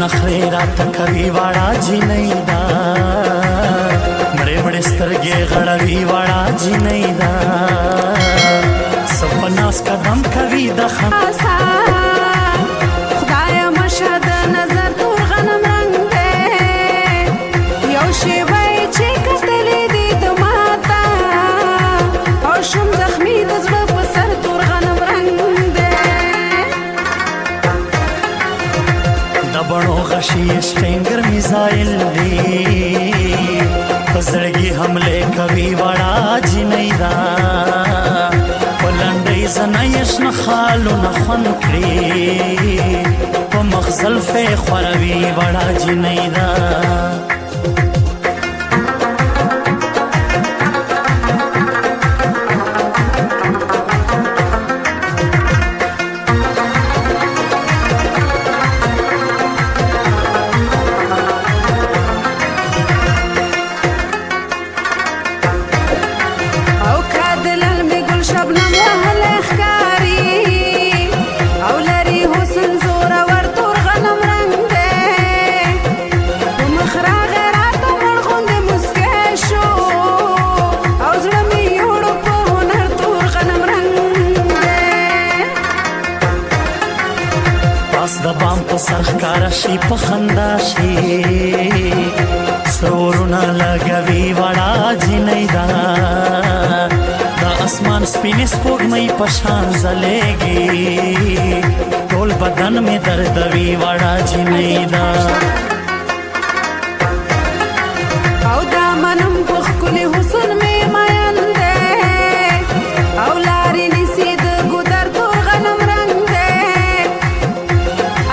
نخرې راته کوي واړه جینۍ ده مړې مړې سترګې غړوي واړه جینۍ ده سپناس قدم کوي د خاصا خدایا مشهد نظر تور غنم رنگ دی یو شیبه چې کتلې دي د ماته او شوم زخمي د زړه په سر تور غنم رنگ دی د بڼو غشي سټینګر میزایل دی په زړګي حمله کوي واړه جینۍ ده زنایش نخالو نخون کړي په مخزل فې خوروي وړه جینۍ ده د بام په سر ښکاره شي په خندا شي سرورونه لګوي وړه جینۍ ده د اسمان سپینې سپوږمۍ په شان ځلېږي ټول بدن مې دردوي وړه جینۍ ده او دا منم په ښکلي حسن مې مین دی او لارې نیسي د ګودر تور غنم رنګ دی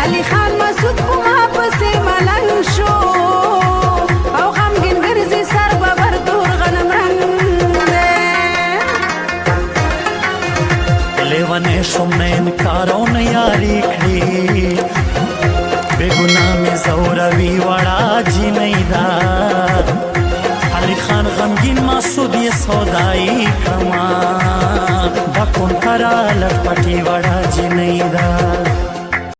علي خان مسعود په ما پسې ملنګ شو او غمګین ګرځي سر ببر تور غنم رنګ دی لیونې شوم نه انکار او نه یاري کړي بې ګناه مې ځوروي وړه جینۍ ده علي خان غمګین مسعود یې سودایي